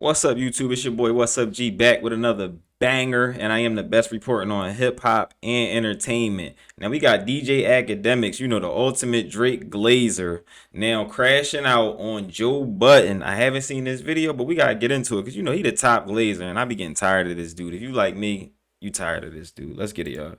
What's up, YouTube? It's your boy, What's Up G, back with another banger, and I am the best reporting on hip hop and entertainment. Now we got DJ Akademiks, the ultimate Drake Glazer, now crashing out on Joe Budden. I haven't seen this video, but we gotta get into it because he the top Glazer, and I be getting tired of this dude. If you like me, you tired of this dude. Let's get it, y'all.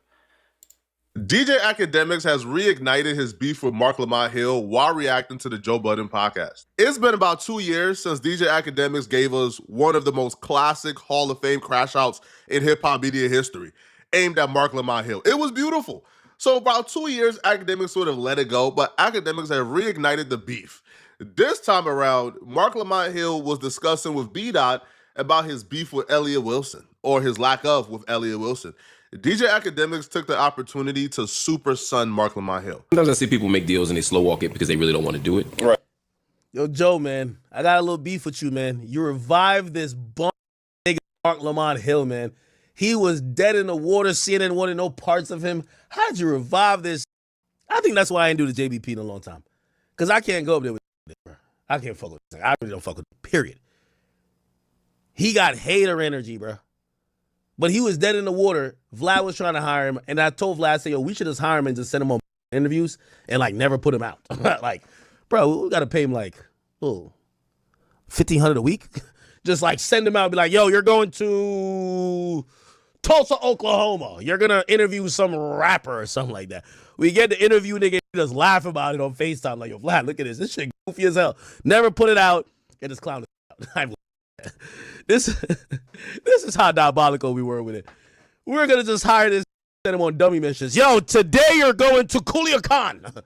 DJ Akademiks has reignited his beef with Mark Lamont Hill while reacting to the Joe Budden podcast. It's been about 2 years since DJ Akademiks gave us one of the most classic Hall of Fame crash outs in hip-hop media history, aimed at Mark Lamont Hill. It was beautiful. So about 2 years, Akademiks sort of let it go, but Akademiks have reignited the beef. This time around, Mark Lamont Hill was discussing with B-Dot about his beef with Elliott Wilson, or his lack of with Elliott Wilson. DJ Akademiks took the opportunity to super son Mark Lamont Hill. Sometimes I see people make deals and they slow walk it because they really don't want to do it. Right. Yo, Joe, man, I got a little beef with you, man. You revived this bum nigga Mark Lamont Hill, man. He was dead in the water. CNN wanted no parts of him. How'd you revive this? I think that's why I didn't do the JBP in a long time. Because I can't go up there with bro. I can't fuck with this. I really don't fuck with him, period. He got hater energy, bro. But he was dead in the water. Vlad was trying to hire him. And I told Vlad, I said, yo, we should just hire him and just send him on interviews and, never put him out. Like, bro, we got to pay him, $1,500 a week. Just, send him out and be like, yo, you're going to Tulsa, Oklahoma. You're going to interview some rapper or something like that. We get the interview, nigga, just laugh about it on FaceTime. Like, yo, Vlad, look at this. This shit goofy as hell. Never put it out. Get this clown out. This is how diabolical we were with it. We were gonna just hire this, send him on dummy missions. Yo, today you're going to Culiacan.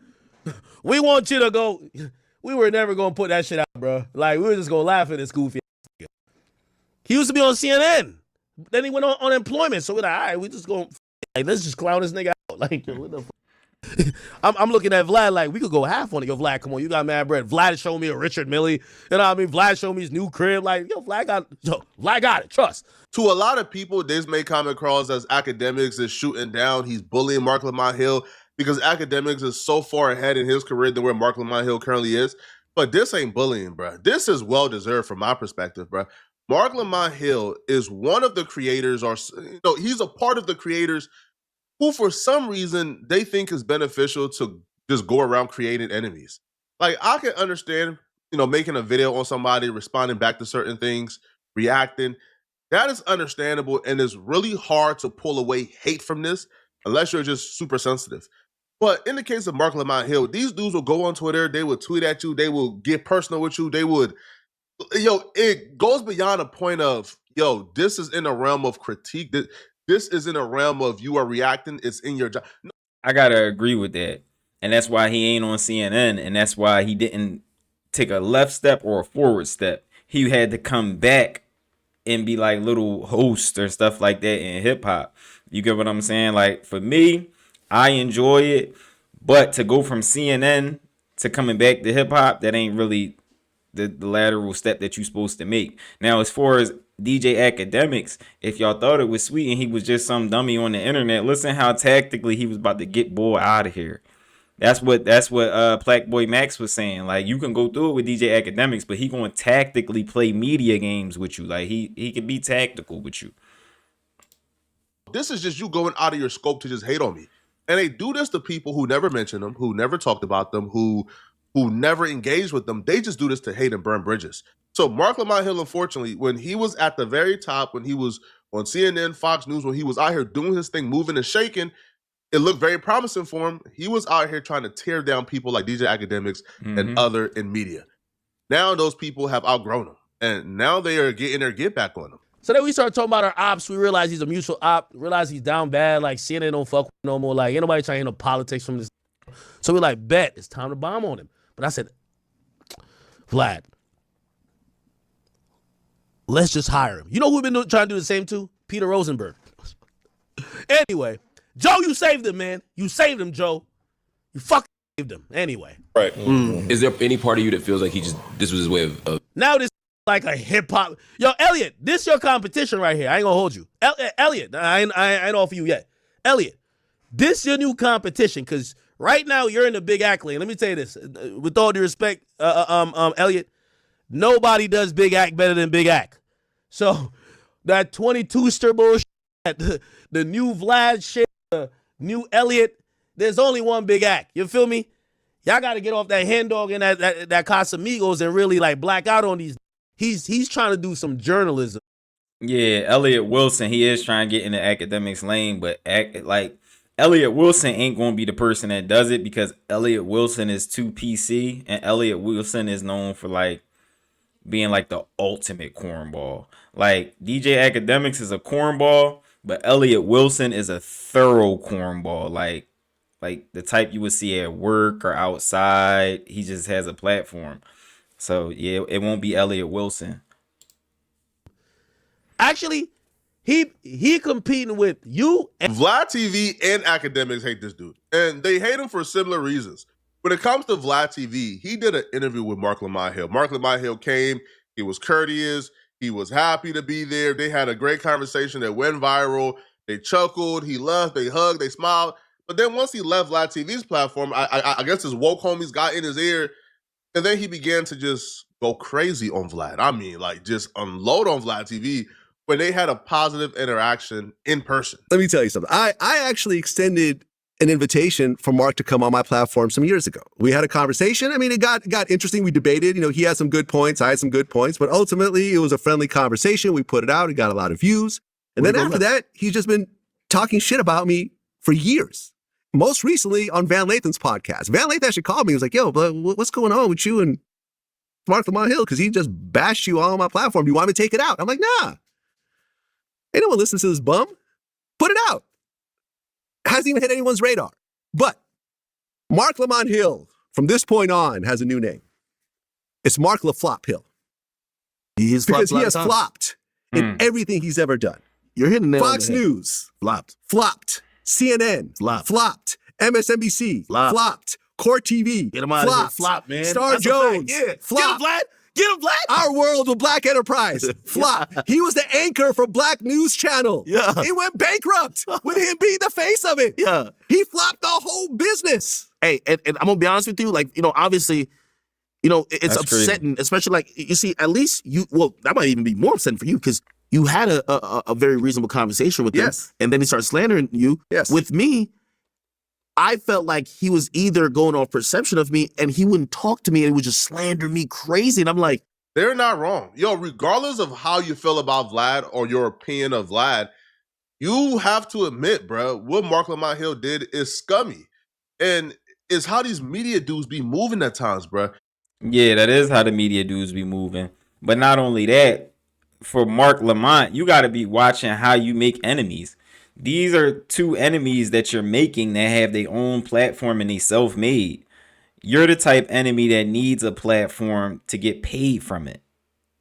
We want you to go. We were never gonna put that shit out, bro. We were just gonna laugh at this goofy. He used to be on CNN. Then he went on unemployment. So we're like, all right, we just going. Let's just clown this nigga out. What the fuck? I'm looking at Vlad we could go half on it. Yo, Vlad, come on, you got mad bread. Vlad showed me a Richard Mille. You know what I mean? Vlad showed me his new crib. Vlad got it. Trust. To a lot of people, this may come across as Akademiks is shooting down. He's bullying Mark Lamont Hill because Akademiks is so far ahead in his career than where Mark Lamont Hill currently is. But this ain't bullying, bro. This is well-deserved from my perspective, bro. Mark Lamont Hill is one of the creators, or he's a part of the creators who for some reason they think is beneficial to just go around creating enemies. I can understand, making a video on somebody, responding back to certain things, reacting. That is understandable, and it's really hard to pull away hate from this unless you're just super sensitive. But in the case of Mark Lamont Hill, these dudes will go on Twitter, they will tweet at you, they will get personal with you, they would, it goes beyond a point of, this is in a realm of critique. This is in a realm of you are reacting. It's in your job. I gotta agree with that, and that's why he ain't on CNN, and that's why he didn't take a left step or a forward step. He had to come back and be like little host or stuff like that in hip hop. You get what I'm saying? For me, I enjoy it, but to go from CNN to coming back to hip hop, that ain't really the lateral step that you're supposed to make. Now, as far as DJ Akademiks, if y'all thought it was sweet and he was just some dummy on the internet, listen how tactically he was about to get boy out of here. That's what Plaque Boy Max was saying. You can go through it with DJ Akademiks, but he gonna tactically play media games with you. He can be tactical with you. This is just you going out of your scope to just hate on me. And they do this to people who never mention them, who never talked about them, who never engaged with them. They just do this to hate and burn bridges. So Mark Lamont Hill, unfortunately, when he was at the very top, when he was on CNN, Fox News, when he was out here doing his thing, moving and shaking, it looked very promising for him. He was out here trying to tear down people like DJ Akademiks and other in media. Now those people have outgrown him, and now they are getting their get back on him. So then we start talking about our ops. We realize he's a mutual op. Realize he's down bad. CNN don't fuck with him no more. Ain't nobody trying to handle politics from this. So we're bet, it's time to bomb on him. But I said, Vlad, let's just hire him. You know who we've been trying to do the same to? Peter Rosenberg. Anyway, Joe, you saved him, man. You saved him, Joe. You fucking saved him. Anyway. Right. Is there any part of you that feels like this was his way of... Now this like a hip-hop... Yo, Elliot, this your competition right here. I ain't gonna hold you. Elliot, I ain't offer you yet. Elliot, this your new competition, because right now you're in the big act lane. Let me tell you this. With all due respect, Elliot, nobody does big act better than big act. So that 22-ster bullshit, the new Vlad shit, the new Elliott, there's only one big act. You feel me? Y'all got to get off that hand dog and that Casamigos and really like black out on these. He's trying to do some journalism. Yeah, Elliot Wilson, he is trying to get in the academics lane, but Elliot Wilson ain't going to be the person that does it because Elliot Wilson is too PC, and Elliot Wilson is known for like being like the ultimate cornball. Like DJ Academics is a cornball, but Elliot Wilson is a thorough cornball. Like the type you would see at work or outside. He just has a platform. So yeah, it won't be Elliot Wilson. Actually, he competing with you. Vlad TV and Academics hate this dude, and they hate him for similar reasons. When it comes to Vlad TV, he did an interview with Mark Lamont Hill. Mark Lamont Hill came. He was courteous. He was happy to be there. They had a great conversation that went viral. They chuckled. He left. They hugged. They smiled. But then once he left Vlad TV's platform, I guess his woke homies got in his ear, and then he began to just go crazy on Vlad. I mean, like just unload on Vlad TV when they had a positive interaction in person. Let me tell you something. I actually extended an invitation for Mark to come on my platform some years ago. We had a conversation. I mean, it got interesting. We debated. You know, he had some good points. I had some good points. But ultimately, it was a friendly conversation. We put it out. It got a lot of views. And then after that, he's just been talking shit about me for years. Most recently on Van Lathan's podcast. Van Lathan actually called me. He was like, yo, but what's going on with you and Mark Lamont Hill? Because he just bashed you all on my platform. Do you want me to take it out? I'm like, nah. Anyone listens to this bum? Put it out. Hasn't even hit anyone's radar. But Mark Lamont Hill, from this point on, has a new name. It's Mark LaFlop Hill. Because he has flopped in everything he's ever done. You're hitting the nail Fox on the head. News, flopped. CNN, flopped. MSNBC, Flop. flopped. Court TV, Get him out of here. flopped. Flop, man. Star That's a Jones, fact. Yeah. flopped. Get him, Vlad. Get him, Vlad. Our World with Black Enterprise, flop. He was the anchor for Black News Channel. Yeah. It went bankrupt with him being the face of it. Yeah. He flopped the whole business. Hey, and I'm gonna be honest with you, like, you know, obviously, you know, it's That's upsetting, especially like you see, at least that might even be more upsetting for you because you had a very reasonable conversation with him, Yes. and then he started slandering you. Yes. With me, I felt like he was either going off perception of me and he wouldn't talk to me and he would just slander me crazy. And I'm like, They're not wrong. Yo, regardless of how you feel about Vlad or your opinion of Vlad, you have to admit, bro, what Mark Lamont Hill did is scummy. And it's how these media dudes be moving at times, bro. Yeah, that is how the media dudes be moving. But not only that, for Mark Lamont, you got to be watching how you make enemies. These are two enemies that you're making that have their own platform and they self-made. You're the type enemy that needs a platform to get paid from it.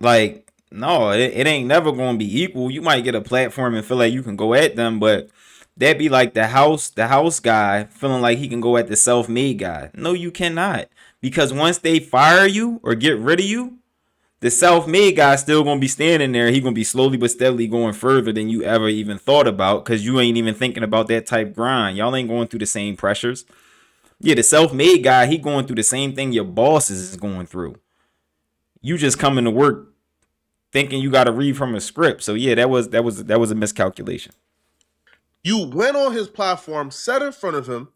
Like, no, it ain't never going to be equal. You might get a platform and feel like you can go at them, but that'd be like the house guy feeling like he can go at the self-made guy. No, you cannot. Because once they fire you or get rid of you, the self-made guy still going to be standing there. He going to be slowly but steadily going further than you ever even thought about because you ain't even thinking about that type grind. Y'all ain't going through the same pressures. Yeah, the self-made guy, he going through the same thing your bosses is going through. You just coming to work thinking you got to read from a script. So yeah, that was a miscalculation. You went on his platform, sat in front of him,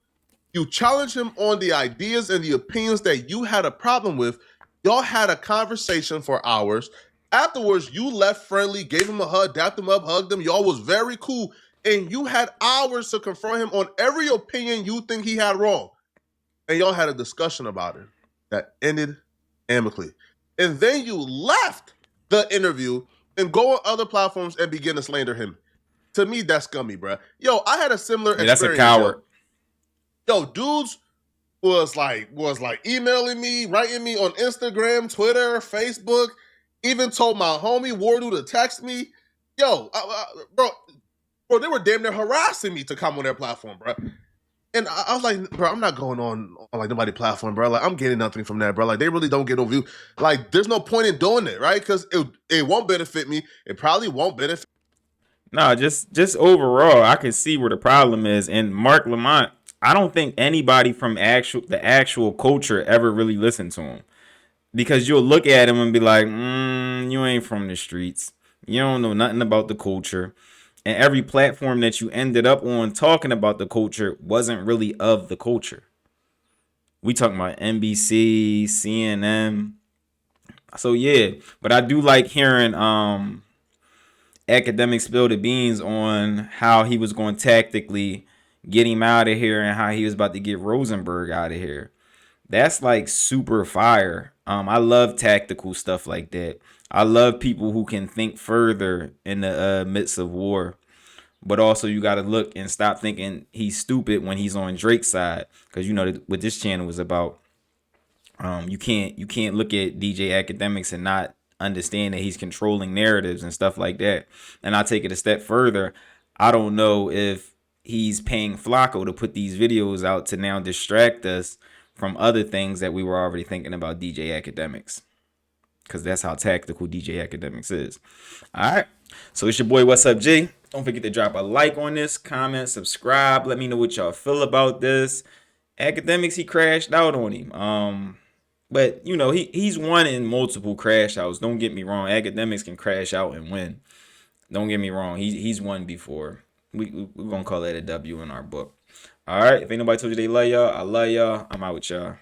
you challenged him on the ideas and the opinions that you had a problem with. Y'all had a conversation for hours. Afterwards, you left friendly, gave him a hug, dapped him up, hugged him. Y'all was very cool. And you had hours to confront him on every opinion you think he had wrong. And y'all had a discussion about it that ended amicably. And then you left the interview and go on other platforms and begin to slander him. To me, that's scummy, bro. Yo, I had a similar experience. That's a coward. Yo, dudes was like emailing me, writing me on Instagram, Twitter, Facebook, even told my homie Wardu to text me. Yo, bro, they were damn near harassing me to come on their platform, bro. And I was like, bro, I'm not going on like nobody's platform, bro. Like, I'm getting nothing from that, bro. Like, they really don't get no view. Like, there's no point in doing it, right? Because it won't benefit me. It probably won't benefit. No, just overall, I can see where the problem is. And Mark Lamont, I don't think anybody from the actual culture ever really listened to him. Because you'll look at him and be like, you ain't from the streets. You don't know nothing about the culture. And every platform that you ended up on talking about the culture wasn't really of the culture. We talking about NBC, CNN. So yeah, but I do like hearing Akademiks spill the beans on how he was going to tactically get him out of here and how he was about to get Rosenberg out of here. That's like super fire. I love tactical stuff like that. I love people who can think further in the midst of war. But also you got to look and stop thinking he's stupid when he's on Drake's side, because you know what this channel was about. You can't look at DJ Akademiks and not understand that he's controlling narratives and stuff like that. And I'll take it a step further. I don't know if he's paying Flacco to put these videos out to now distract us from other things that we were already thinking about DJ Akademiks, because that's how tactical DJ Akademiks is. All right. So it's your boy, What's Up, G? Don't forget to drop a like on this, comment, subscribe. Let me know what y'all feel about this. Akademiks, he crashed out on him. But you know, he's won in multiple crash outs. Don't get me wrong. Akademiks can crash out and win. Don't get me wrong. He's won before. We're gonna call that a W in our book. All right. If ain't nobody told you they love y'all, I love y'all. I'm out with y'all.